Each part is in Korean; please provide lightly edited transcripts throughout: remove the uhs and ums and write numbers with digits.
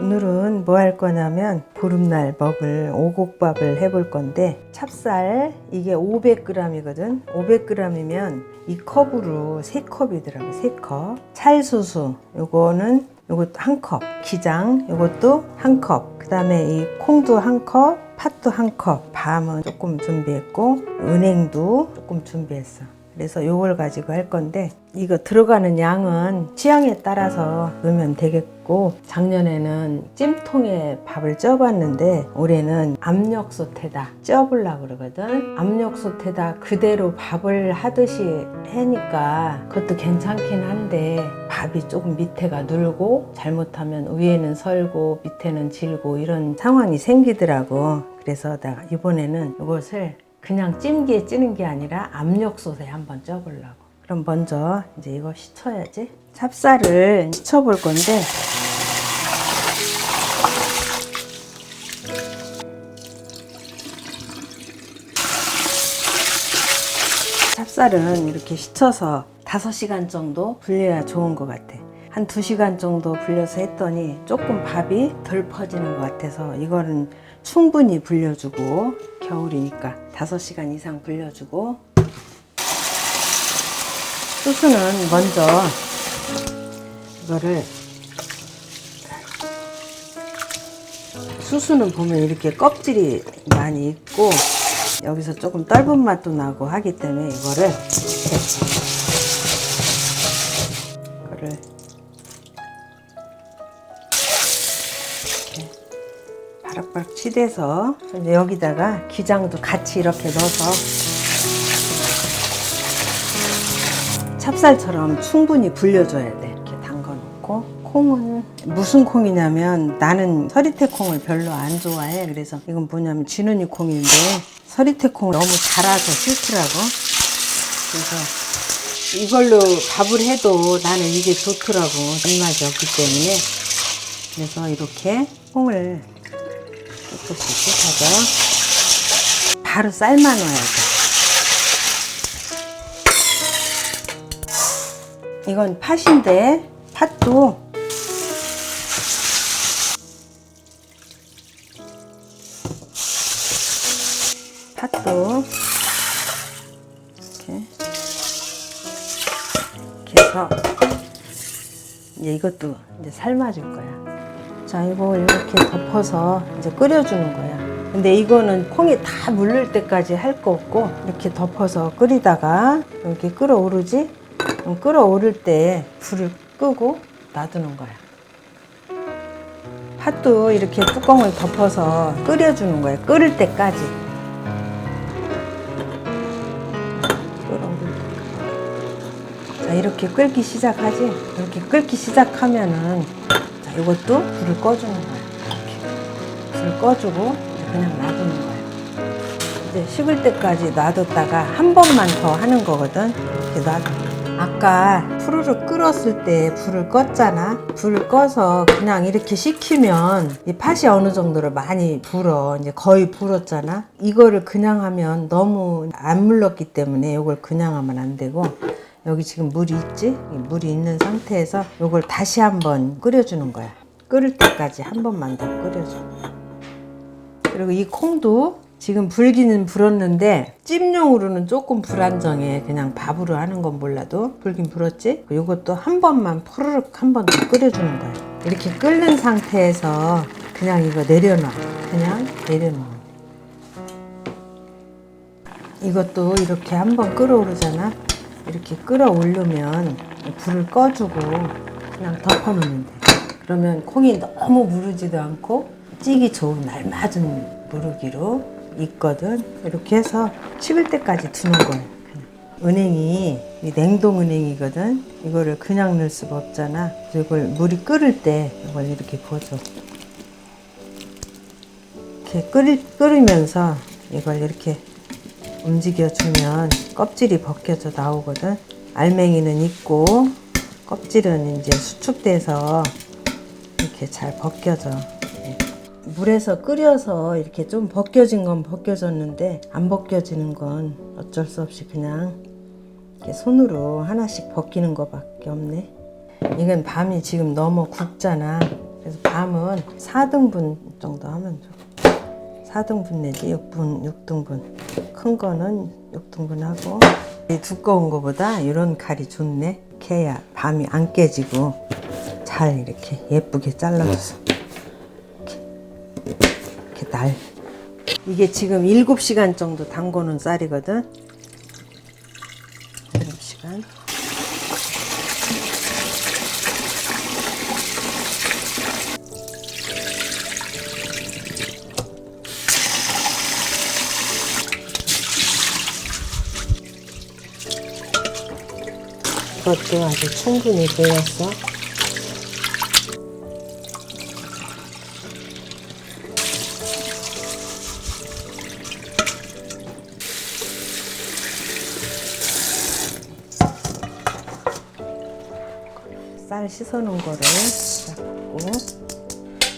오늘은 뭐 할 거냐면 보름날 먹을 오곡밥을 해볼 건데, 찹쌀 이게 500g이거든. 500g이면 이 컵으로 3컵이더라고. 3컵. 찰수수 요거는 요것도 1컵. 기장 요것도 1컵. 그 다음에 이 콩도 1컵. 팥도 1컵. 밤은 조금 준비했고 은행도 조금 준비했어. 그래서 요걸 가지고 할 건데, 이거 들어가는 양은 취향에 따라서 넣으면 되겠고, 작년에는 찜통에 밥을 쪄봤는데 올해는 압력솥에다 쪄보려고 그러거든. 압력솥에다 그대로 밥을 하듯이 하니까 그것도 괜찮긴 한데, 밥이 조금 밑에가 눌고 잘못하면 위에는 설고 밑에는 질고 이런 상황이 생기더라고. 그래서 내가 이번에는 이것을 그냥 찜기에 찌는 게 아니라 압력솥에 한번 쪄보려고. 그럼 먼저 이제 이거 씻어야지. 찹쌀을 씻어볼 건데, 찹쌀은 이렇게 씻어서 5시간 정도 불려야 좋은 것 같아. 한 2시간 정도 불려서 했더니 조금 밥이 덜 퍼지는 것 같아서 이거는 충분히 불려주고, 겨울이니까 5시간 이상 불려주고, 수수는 먼저 이거를, 수수는 보면 이렇게 껍질이 많이 있고 여기서 조금 떫은 맛도 나고 하기 때문에 이거를 이렇게 바락바락 치대서, 이제 여기다가 기장도 같이 이렇게 넣어서 찹쌀처럼 충분히 불려줘야 돼. 이렇게 담궈놓고, 콩은 무슨 콩이냐면 나는 서리태 콩을 별로 안 좋아해. 그래서 이건 뭐냐면 진은이 콩인데 서리태 콩을 너무 달아서 싫더라고. 그래서 이걸로 밥을 해도 나는 이게 좋더라고. 입맛이 없기 때문에. 그래서 이렇게 콩을 조금씩 해서 바로 삶아 놓아야 돼. 이건 팥인데, 팥도 이렇게 해서 이제 이것도 이제 삶아줄 거야. 자, 이거 이렇게 덮어서 이제 끓여주는 거야. 근데 이거는 콩이 다 물릴 때까지 할 거 없고, 이렇게 덮어서 끓이다가 이렇게 끓어오르지? 끓어오를 때 불을 끄고 놔두는 거야. 팥도 이렇게 뚜껑을 덮어서 끓여주는 거야. 끓을 때까지. 자, 이렇게 끓기 시작하지? 이렇게 끓기 시작하면은, 자, 이것도 불을 꺼주는 거야. 이렇게 불을 꺼주고 그냥 놔두는 거야. 이제 식을 때까지 놔뒀다가 한 번만 더 하는 거거든. 이렇게 놔두는 거야. 아까 푸르르 끓었을 때 불을 껐잖아. 불을 꺼서 그냥 이렇게 식히면 이 팥이 어느 정도로 많이 불어. 이제 거의 불었잖아. 이거를 그냥 하면 너무 안 물렀기 때문에 이걸 그냥 하면 안 되고, 여기 지금 물이 있지? 물이 있는 상태에서 이걸 다시 한번 끓여주는 거야. 끓을 때까지 한 번만 더 끓여줘. 그리고 이 콩도 지금 불기는 불었는데 찜용으로는 조금 불안정해. 그냥 밥으로 하는 건 몰라도 불긴 불었지? 이것도 한 번만 푸르륵 한 번 더 끓여주는 거야. 이렇게 끓는 상태에서 그냥 이거 내려놔. 그냥 내려놔. 이것도 이렇게 한 번 끓어오르잖아. 이렇게 끓어오르면 불을 꺼주고 그냥 덮어놓으면 돼. 그러면 콩이 너무 무르지도 않고 찌기 좋은 알맞은 무르기로 있거든. 이렇게 해서 식을 때까지 두는 거예요. 은행이 냉동 은행이거든. 이거를 그냥 넣을 수가 없잖아. 그래서 이걸 물이 끓을 때 이걸 이렇게 부어줘. 이렇게 끓이면서 이걸 이렇게 움직여주면 껍질이 벗겨져 나오거든. 알맹이는 있고 껍질은 이제 수축돼서 이렇게 잘 벗겨져. 물에서 끓여서 이렇게 좀 벗겨진 건 벗겨졌는데 안 벗겨지는 건 어쩔 수 없이 그냥 이렇게 손으로 하나씩 벗기는 거밖에 없네. 이건 밤이 지금 너무 굵잖아. 그래서 밤은 4등분 정도 하면 좋아. 4등분 내지 6등분. 큰 거는 6등분 하고. 이 두꺼운 거보다 이런 칼이 좋네. 이렇게 해야 밤이 안 깨지고 잘 이렇게 예쁘게 잘라줘서 이렇게 날. 이게 지금 7시간 정도 담궈 놓은 쌀이거든. 7시간. 이것도 아주 충분히 배웠어. 쌀 씻어놓은 거를 잡고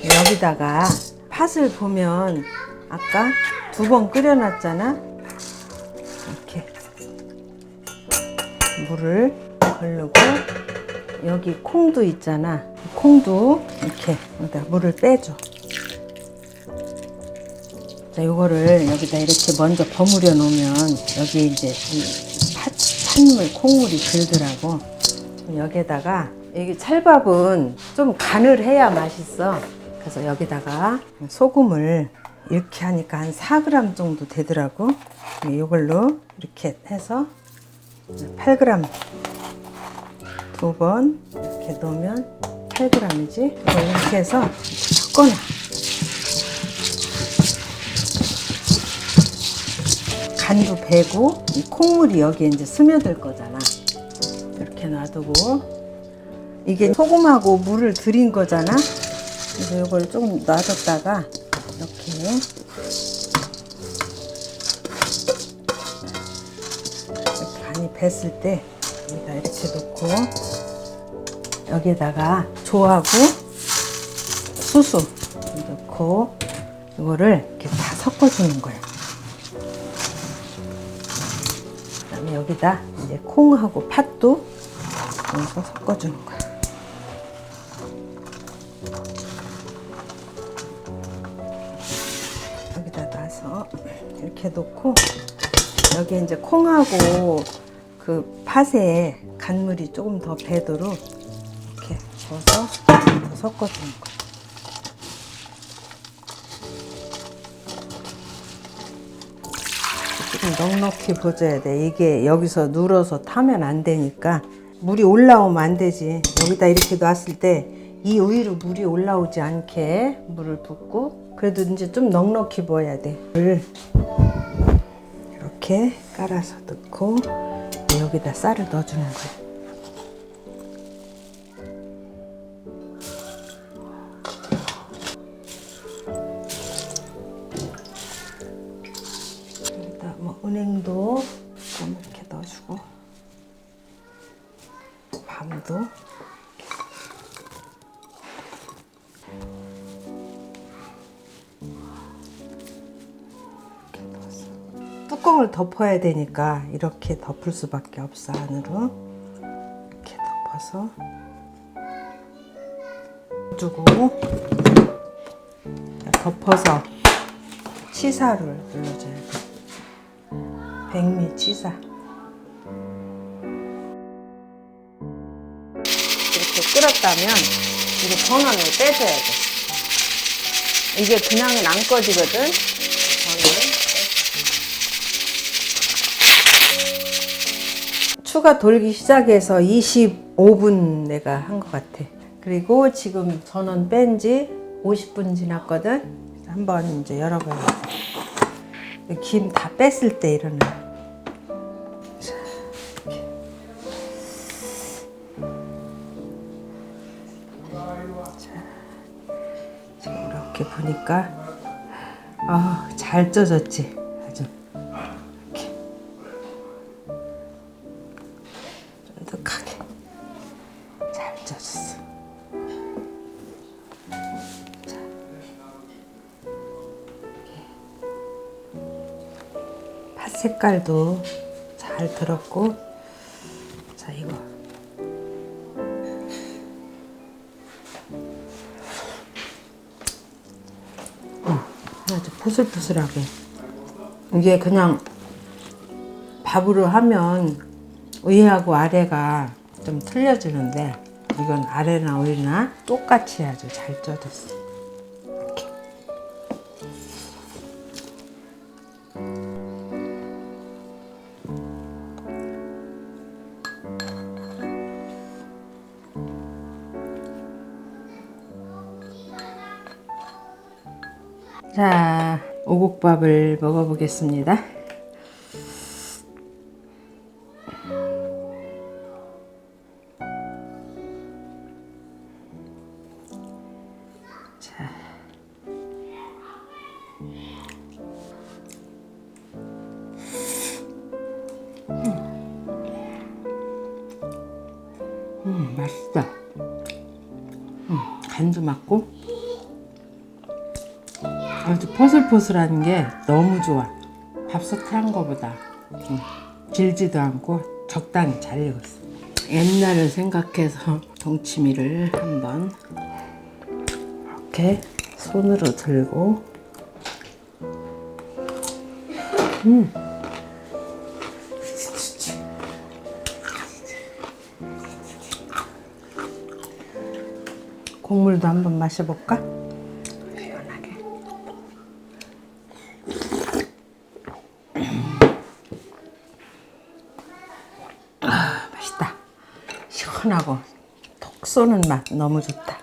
여기다가 팥을 보면 아까 2번 끓여놨잖아. 이렇게 물을 걸르고 여기 콩도 있잖아. 콩도 이렇게 여기다 물을 빼줘. 자, 요거를 여기다 이렇게 먼저 버무려 놓으면 여기 이제 이 팥물, 콩물이 들더라고. 여기에다가 여기 찰밥은 좀 간을 해야 맛있어. 그래서 여기다가 소금을 이렇게 하니까 한 4g 정도 되더라고. 이걸로 이렇게 해서 8g 2번 이렇게 넣으면 8g이지. 이걸 이렇게 해서 섞어놔. 간도 배고 이 콩물이 여기에 이제 스며들 거잖아. 이렇게 놔두고 이게 소금하고 물을 들인 거잖아. 그래서 이걸 조금 놔뒀다가 이렇게 간이 뱄을 때 여기다 이렇게 놓고 여기에다가 조하고 수수 넣고 이거를 이렇게 다 섞어주는 거야. 그다음에 여기다 이제 콩하고 팥도 넣어서 섞어주는 거야. 여기다 놔서 이렇게 놓고 여기 이제 콩하고 그 팥에 간물이 조금 더 배도록 이렇게 부어서 더 섞어주는 거야. 조금 넉넉히 부어줘야 돼. 이게 여기서 눌어서 타면 안 되니까 물이 올라오면 안 되지. 여기다 이렇게 놨을 때 이 위로 물이 올라오지 않게 물을 붓고 그래도 이제 좀 넉넉히 부어야 돼. 물을 이렇게 깔아서 넣고 여기다 쌀을 넣어주는 거야. 여기다 뭐 은행도 좀 이렇게 넣어주고 밤도 뚜껑을 덮어야 되니까 이렇게 덮을 수밖에 없어. 안으로 이렇게 덮어서 주고 덮어서 치사를 눌러줘야 돼. 백미 치사. 이렇게 끓었다면 이거 전원을 떼줘야 돼. 이게 그냥은 안 꺼지거든. 추가 돌기 시작해서 25분 내가 한 것 같아. 그리고 지금 전원 뺀 지 50분 지났거든. 한번 이제 열어봐야 돼. 김 다 뺐을 때 일어나. 자, 지금 이렇게 보니까 잘 쪄졌지. 아주 이렇게 쫀득하게 잘 쪄졌어. 자, 팥 색깔도 잘 들었고, 자 이거 포슬포슬하게. 이게 그냥 밥으로 하면 위하고 아래가 좀 틀려지는데 이건 아래나 위나 똑같이 아주 잘 쪄졌어. 이렇게. 자, 오곡밥을 먹어보겠습니다. 자, 맛있다. 간도 맞고 아주 포슬포슬한 게 너무 좋아. 밥솥한 거보다 질지도 않고 적당히 잘 익었어. 옛날을 생각해서 동치미를 한번 이렇게 손으로 들고 국물도 한번 마셔볼까? 시원하게. 맛있다. 시원하고 톡 쏘는 맛 너무 좋다.